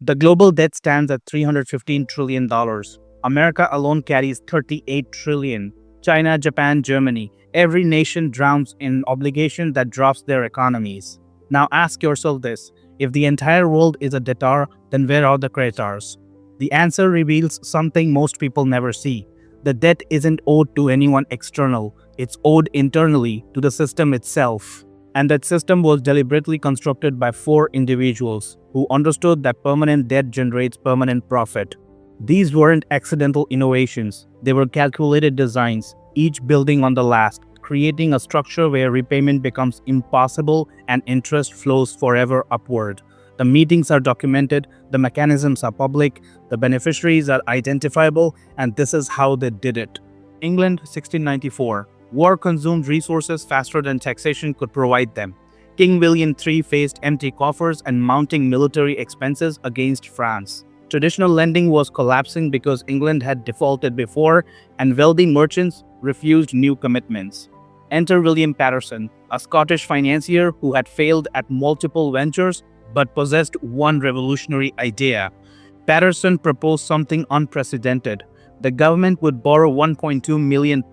The global debt stands at $315 trillion. America alone carries $38 trillion. China, Japan, Germany. Every nation drowns in obligation that drops their economies. Now ask yourself this: if the entire world is a debtor, then where are the creditors? The answer reveals something most people never see. The debt isn't owed to anyone external, it's owed internally to the system itself. And that system was deliberately constructed by four individuals who understood that permanent debt generates permanent profit. These weren't accidental innovations, they were calculated designs, each building on the last, creating a structure where repayment becomes impossible and interest flows forever upward. The meetings are documented, the mechanisms are public, the beneficiaries are identifiable, and this is how they did it. England, 1694. War consumed resources faster than taxation could provide them. King William III faced empty coffers and mounting military expenses against France. Traditional lending was collapsing because England had defaulted before, and wealthy merchants refused new commitments. Enter William Paterson, a Scottish financier who had failed at multiple ventures but possessed one revolutionary idea. Paterson proposed something unprecedented. The government would borrow £1.2 million,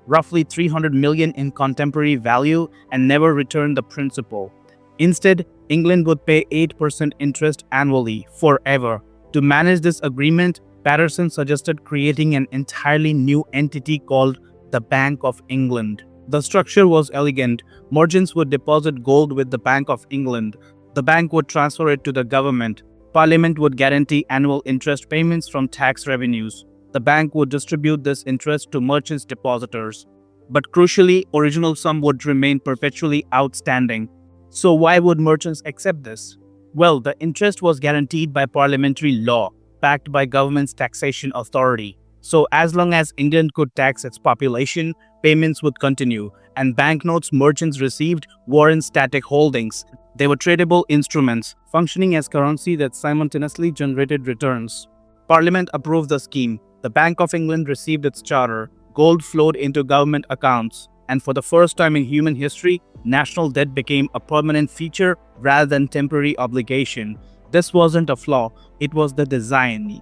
roughly 300 million in contemporary value, and never return the principal. Instead, England would pay 8% interest annually, forever. To manage this agreement, Paterson suggested creating an entirely new entity called the Bank of England. The structure was elegant. Merchants would deposit gold with the Bank of England. The bank would transfer it to the government. Parliament would guarantee annual interest payments from tax revenues. The bank would distribute this interest to merchants' depositors. But crucially, original sum would remain perpetually outstanding. So why would merchants accept this? Well, the interest was guaranteed by parliamentary law, backed by government's taxation authority. So as long as England could tax its population, payments would continue, and banknotes merchants received weren't static holdings. They were tradable instruments, functioning as currency that simultaneously generated returns. Parliament approved the scheme. The Bank of England received its charter. Gold flowed into government accounts. And for the first time in human history, national debt became a permanent feature rather than temporary obligation. This wasn't a flaw, it was the design.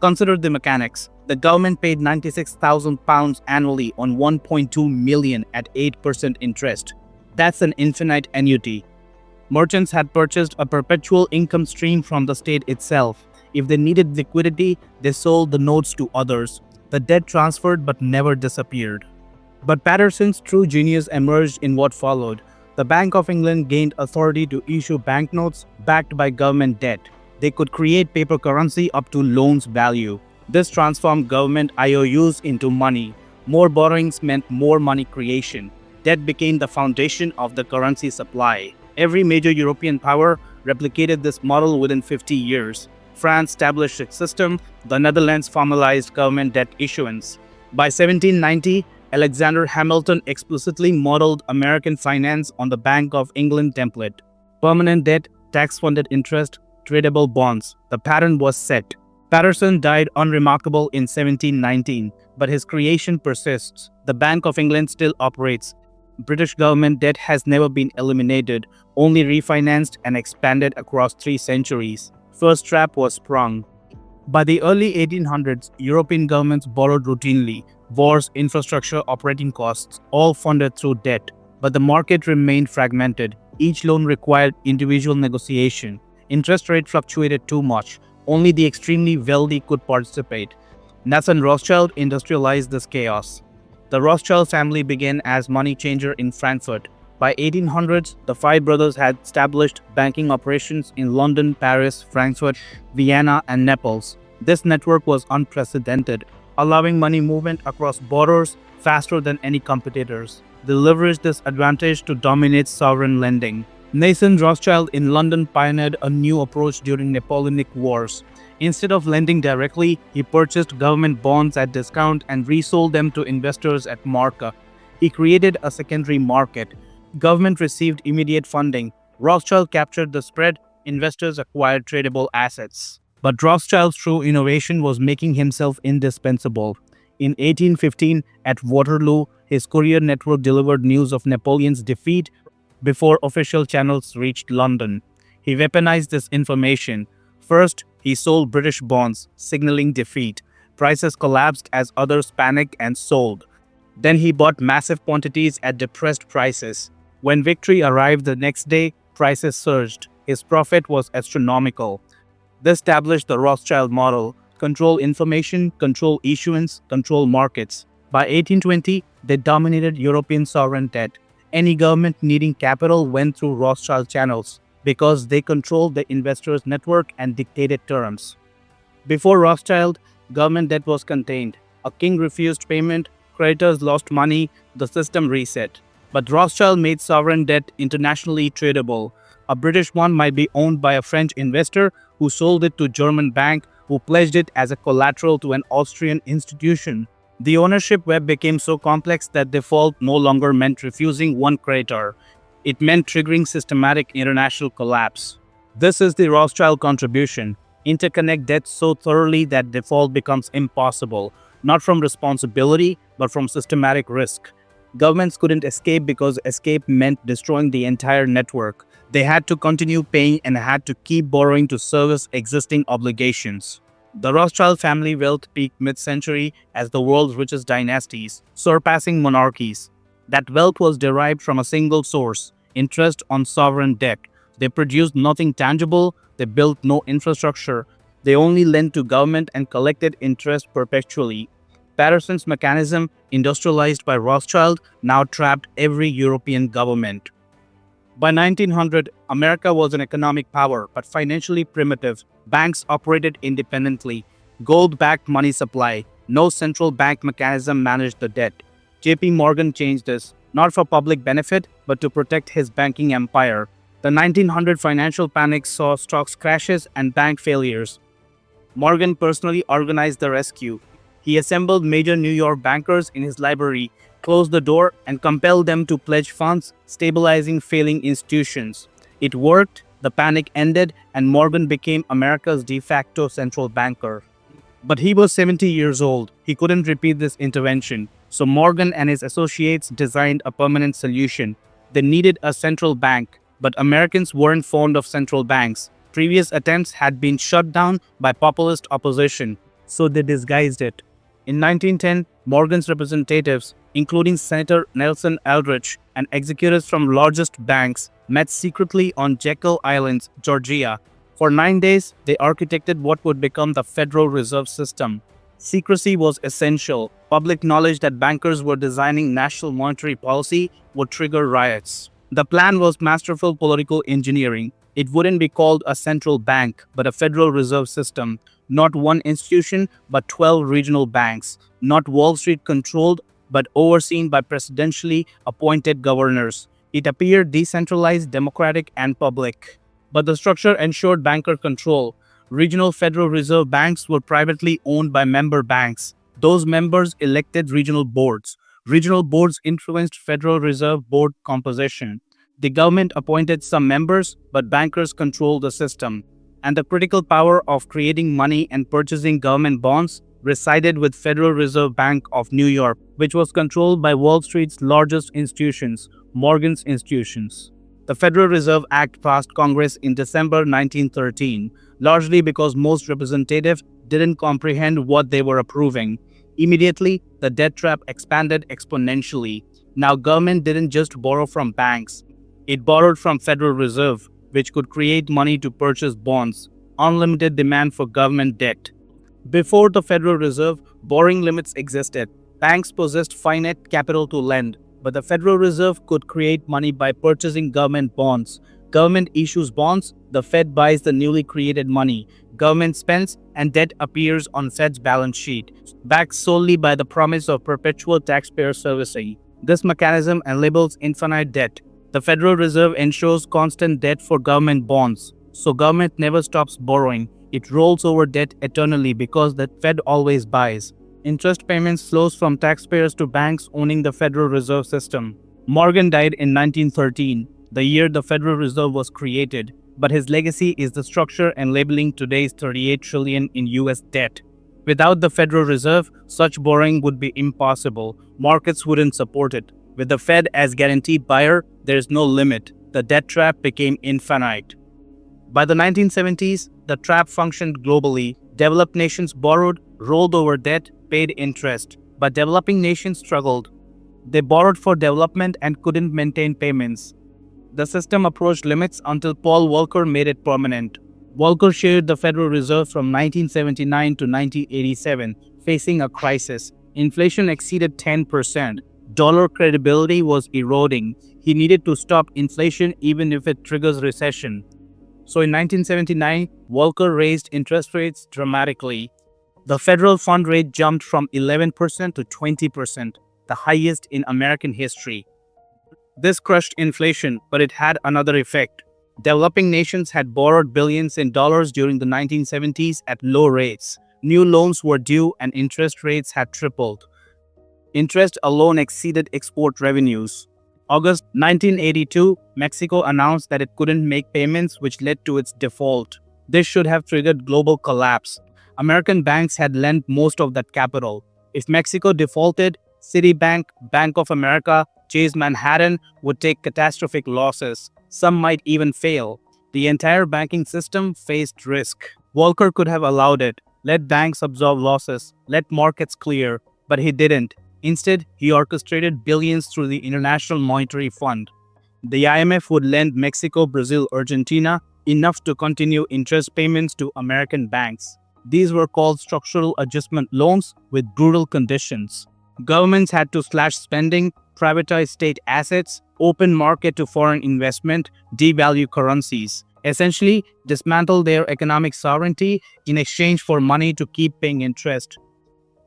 Consider the mechanics. The government paid £96,000 annually on 1.2 million at 8% interest. That's an infinite annuity. Merchants had purchased a perpetual income stream from the state itself. If they needed liquidity, they sold the notes to others. The debt transferred but never disappeared. But Paterson's true genius emerged in what followed. The Bank of England gained authority to issue banknotes backed by government debt. They could create paper currency up to loans value. This transformed government IOUs into money. More borrowings meant more money creation. Debt became the foundation of the currency supply. Every major European power replicated this model within 50 years. France established its system. The Netherlands formalized government debt issuance. By 1790, Alexander Hamilton explicitly modeled American finance on the Bank of England template. Permanent debt, tax-funded interest, tradable bonds. The pattern was set. Paterson died unremarkable in 1719, but his creation persists. The Bank of England still operates. British government debt has never been eliminated, only refinanced and expanded across 3 centuries. First trap was sprung. By the early 1800s, European governments borrowed routinely. Wars, infrastructure, operating costs, all funded through debt. But the market remained fragmented. Each loan required individual negotiation. Interest rate fluctuated too much. Only the extremely wealthy could participate. Nathan Rothschild industrialized this chaos. The Rothschild family began as money changer in Frankfurt. By 1800s, the 5 brothers had established banking operations in London, Paris, Frankfurt, Vienna, and Naples. This network was unprecedented, allowing money movement across borders faster than any competitors. They leveraged this advantage to dominate sovereign lending. Nathan Rothschild in London pioneered a new approach during Napoleonic Wars. Instead of lending directly, he purchased government bonds at discount and resold them to investors at markup. He created a secondary market. Government received immediate funding. Rothschild captured the spread. Investors acquired tradable assets. But Rothschild's true innovation was making himself indispensable. In 1815, at Waterloo, his courier network delivered news of Napoleon's defeat before official channels reached London. He weaponized this information. First, he sold British bonds, signaling defeat. Prices collapsed as others panicked and sold. Then he bought massive quantities at depressed prices. When victory arrived the next day, prices surged. His profit was astronomical. This established the Rothschild model: control information, control issuance, control markets. By 1820, they dominated European sovereign debt. Any government needing capital went through Rothschild channels because they controlled the investors' network and dictated terms. Before Rothschild, government debt was contained. A king refused payment, creditors lost money, the system reset. But Rothschild made sovereign debt internationally tradable. A British one might be owned by a French investor who sold it to a German bank who pledged it as a collateral to an Austrian institution. The ownership web became so complex that default no longer meant refusing one creditor. It meant triggering systematic international collapse. This is the Rothschild contribution: interconnect debt so thoroughly that default becomes impossible, not from responsibility, but from systematic risk. Governments couldn't escape because escape meant destroying the entire network. They had to continue paying and had to keep borrowing to service existing obligations. The Rothschild family wealth peaked mid-century as the world's richest dynasties, surpassing monarchies. That wealth was derived from a single source: interest on sovereign debt. They produced nothing tangible, they built no infrastructure. They only lent to government and collected interest perpetually. Paterson's mechanism, industrialized by Rothschild, now trapped every European government. By 1900, America was an economic power, but financially primitive. Banks operated independently. Gold-backed money supply. No central bank mechanism managed the debt. JP Morgan changed this, not for public benefit, but to protect his banking empire. The 1900 financial panic saw stocks crashes and bank failures. Morgan personally organized the rescue. He assembled major New York bankers in his library, closed the door, and compelled them to pledge funds, stabilizing failing institutions. It worked, the panic ended, and Morgan became America's de facto central banker. But he was 70 years old. He couldn't repeat this intervention. So Morgan and his associates designed a permanent solution. They needed a central bank, but Americans weren't fond of central banks. Previous attempts had been shut down by populist opposition, so they disguised it. In 1910, Morgan's representatives, including Senator Nelson Aldrich and executives from largest banks, met secretly on Jekyll Island, Georgia. For 9 days, they architected what would become the Federal Reserve System. Secrecy was essential. Public knowledge that bankers were designing national monetary policy would trigger riots. The plan was masterful political engineering. It wouldn't be called a central bank, but a Federal Reserve System. Not one institution, but 12 regional banks. Not Wall Street controlled, but overseen by presidentially appointed governors. It appeared decentralized, democratic, and public. But the structure ensured banker control. Regional Federal Reserve banks were privately owned by member banks. Those members elected regional boards. Regional boards influenced Federal Reserve Board composition. The government appointed some members, but bankers controlled the system. And the critical power of creating money and purchasing government bonds resided with Federal Reserve Bank of New York, which was controlled by Wall Street's largest institutions, Morgan's institutions. The Federal Reserve Act passed Congress in December 1913, largely because most representatives didn't comprehend what they were approving. Immediately, the debt trap expanded exponentially. Now, government didn't just borrow from banks. It borrowed from Federal Reserve, which could create money to purchase bonds. Unlimited demand for government debt. Before the Federal Reserve, borrowing limits existed. Banks possessed finite capital to lend, but the Federal Reserve could create money by purchasing government bonds. Government issues bonds, the Fed buys the newly created money. Government spends, and debt appears on Fed's balance sheet, backed solely by the promise of perpetual taxpayer servicing. This mechanism enables infinite debt. The Federal Reserve ensures constant debt for government bonds, so government never stops borrowing. It rolls over debt eternally because the Fed always buys. Interest payments flows from taxpayers to banks owning the Federal Reserve System. Morgan died in 1913, the year the Federal Reserve was created, but his legacy is the structure enabling today's $38 trillion in US debt. Without the Federal Reserve, such borrowing would be impossible. Markets wouldn't support it. With the Fed as guaranteed buyer, there is no limit. The debt trap became infinite. By the 1970s, The trap functioned globally. Developed nations borrowed, rolled over debt, paid interest. But developing nations struggled. They borrowed for development and couldn't maintain payments. The system approached limits until Paul Volcker made it permanent. Volcker chaired the Federal Reserve from 1979 to 1987, facing a crisis. Inflation exceeded 10%. Dollar credibility was eroding. He needed to stop inflation even if it triggers recession. So in 1979, Volcker raised interest rates dramatically. The federal fund rate jumped from 11% to 20%, the highest in American history. This crushed inflation, but it had another effect. Developing nations had borrowed billions in dollars during the 1970s at low rates. New loans were due and interest rates had tripled. Interest alone exceeded export revenues. August 1982, Mexico announced that it couldn't make payments, which led to its default. This should have triggered global collapse. American banks had lent most of that capital. If Mexico defaulted, Citibank, Bank of America, Chase Manhattan would take catastrophic losses. Some might even fail. The entire banking system faced risk. Volcker could have allowed it, let banks absorb losses, let markets clear, but he didn't. Instead, he orchestrated billions through the International Monetary Fund. The IMF would lend Mexico, Brazil, Argentina enough to continue interest payments to American banks. These were called structural adjustment loans with brutal conditions. Governments had to slash spending, privatize state assets, open market to foreign investment, devalue currencies. Essentially, dismantle their economic sovereignty in exchange for money to keep paying interest.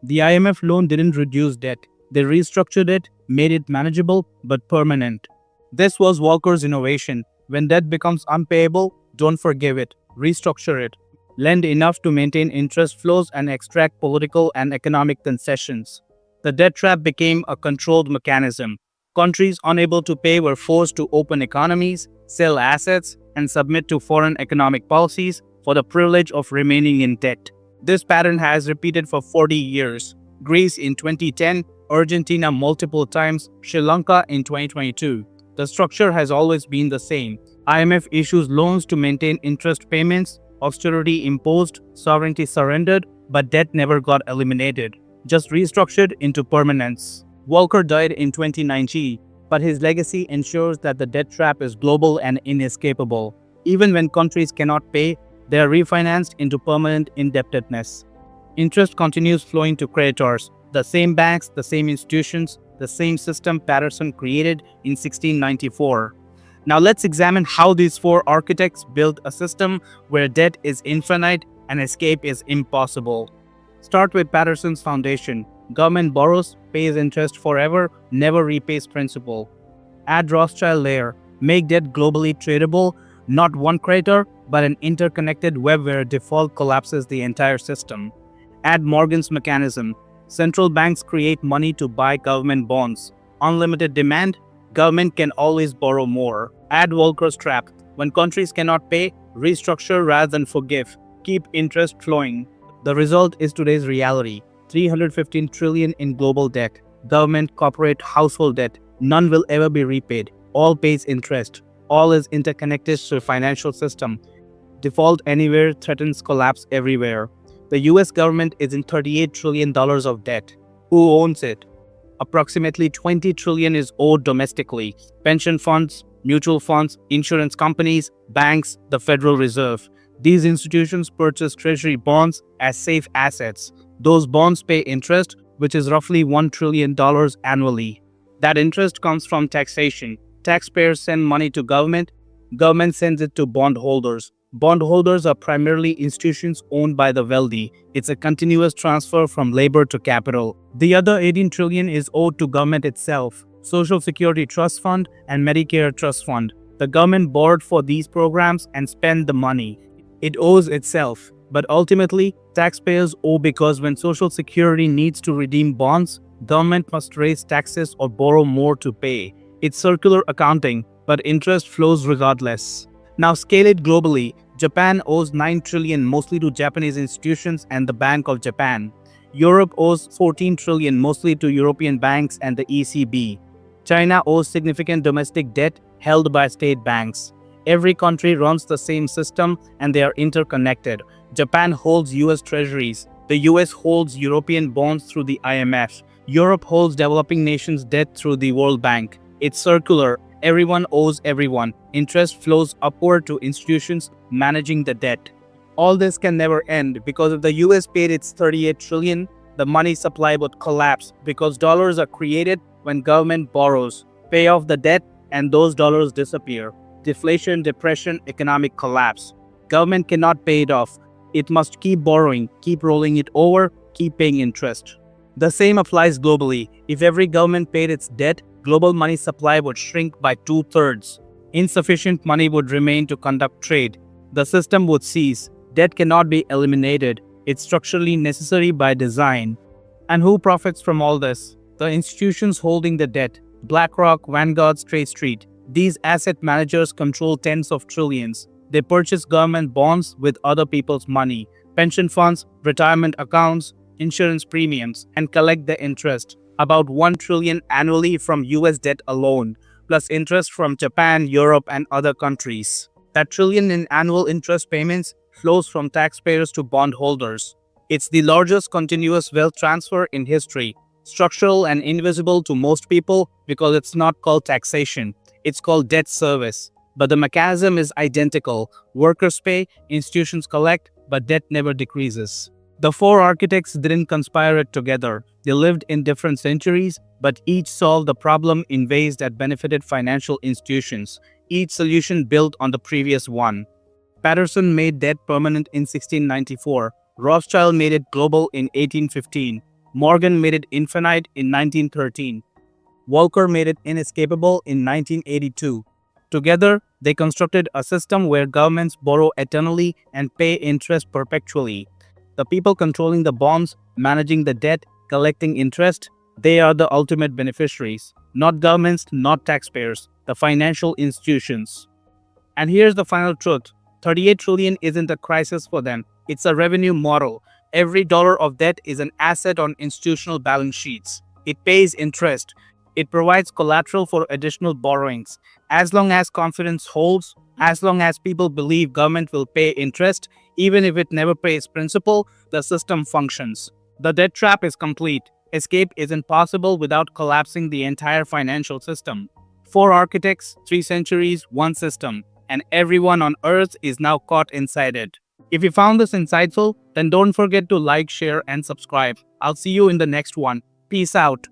The IMF loan didn't reduce debt. They restructured it, made it manageable but permanent. This was Volcker's innovation. When debt becomes unpayable, don't forgive it, restructure it. Lend enough to maintain interest flows and extract political and economic concessions. The debt trap became a controlled mechanism. Countries unable to pay were forced to open economies, sell assets, and submit to foreign economic policies for the privilege of remaining in debt. This pattern has repeated for 40 years. Greece in 2010, Argentina multiple times, Sri Lanka in 2022. The structure has always been the same. IMF issues loans to maintain interest payments, austerity imposed, sovereignty surrendered, but debt never got eliminated, just restructured into permanence. Volcker died in 2019, but his legacy ensures that the debt trap is global and inescapable. Even when countries cannot pay, they are refinanced into permanent indebtedness. Interest continues flowing to creditors, the same banks, the same institutions, the same system Paterson created in 1694. Now let's examine how these four architects built a system where debt is infinite and escape is impossible. Start with Paterson's foundation. Government borrows, pays interest forever, never repays principal. Add Rothschild layer. Make debt globally tradable, not one creditor, but an interconnected web where default collapses the entire system. Add Morgan's mechanism. Central banks create money to buy government bonds. Unlimited demand, government can always borrow more. Add Volcker's trap. When countries cannot pay, restructure rather than forgive. Keep interest flowing. The result is today's reality. 315 trillion in global debt. Government, corporate, household debt. None will ever be repaid. All pays interest. All is interconnected to the financial system. Default anywhere threatens collapse everywhere. The US government is in $38 trillion of debt. Who owns it? Approximately 20 trillion is owed domestically. Pension funds, mutual funds, insurance companies, banks, the Federal Reserve. These institutions purchase treasury bonds as safe assets. Those bonds pay interest, which is roughly $1 trillion annually. That interest comes from taxation. Taxpayers send money to government. Government sends it to bondholders. Bondholders are primarily institutions owned by the wealthy. It's a continuous transfer from labor to capital. The other 18 trillion is owed to government itself. Social Security Trust Fund and Medicare Trust Fund. The government borrowed for these programs and spent the money. It owes itself. But ultimately, taxpayers owe because when Social Security needs to redeem bonds, government must raise taxes or borrow more to pay. It's circular accounting, but interest flows regardless. Now scale it globally. Japan owes 9 trillion mostly to Japanese institutions and the Bank of Japan. Europe owes 14 trillion mostly to European banks and the ECB. China owes significant domestic debt held by state banks. Every country runs the same system and they are interconnected. Japan holds US treasuries. The US holds European bonds through the IMF. Europe holds developing nations' debt through the World Bank. It's circular. Everyone owes everyone. Interest flows upward to institutions managing the debt. All this can never end because if the US paid its 38 trillion, the money supply would collapse because dollars are created when government borrows, pay off the debt, and those dollars disappear. Deflation, depression, economic collapse. Government cannot pay it off. It must keep borrowing, keep rolling it over, keep paying interest. The same applies globally. If every government paid its debt, global money supply would shrink by 2/3. Insufficient money would remain to conduct trade. The system would cease. Debt cannot be eliminated. It's structurally necessary by design. And who profits from all this? The institutions holding the debt. BlackRock, Vanguard, State Street. These asset managers control tens of trillions. They purchase government bonds with other people's money, pension funds, retirement accounts, insurance premiums, and collect the interest. About 1 trillion annually from US debt alone, plus interest from Japan, Europe, and other countries. That trillion in annual interest payments flows from taxpayers to bondholders. It's the largest continuous wealth transfer in history, structural and invisible to most people because it's not called taxation. It's called debt service. But the mechanism is identical. Workers pay, institutions collect, but debt never decreases. The four architects didn't conspire it together. They lived in different centuries, but each solved the problem in ways that benefited financial institutions. Each solution built on the previous one. Paterson made debt permanent in 1694. Rothschild made it global in 1815. Morgan made it infinite in 1913. Volcker made it inescapable in 1982. Together, they constructed a system where governments borrow eternally and pay interest perpetually. The people controlling the bonds, managing the debt, collecting interest, they are the ultimate beneficiaries. Not governments, not taxpayers, the financial institutions. And here's the final truth. 38 trillion isn't a crisis for them. It's a revenue model. Every dollar of debt is an asset on institutional balance sheets. It pays interest. It provides collateral for additional borrowings. As long as confidence holds, as long as people believe government will pay interest, even if it never pays principal, the system functions. The debt trap is complete. Escape isn't possible without collapsing the entire financial system. 4 architects, 3 centuries, 1 system, and everyone on earth is now caught inside it. If you found this insightful, then don't forget to like, share, and subscribe. I'll see you in the next one. Peace out.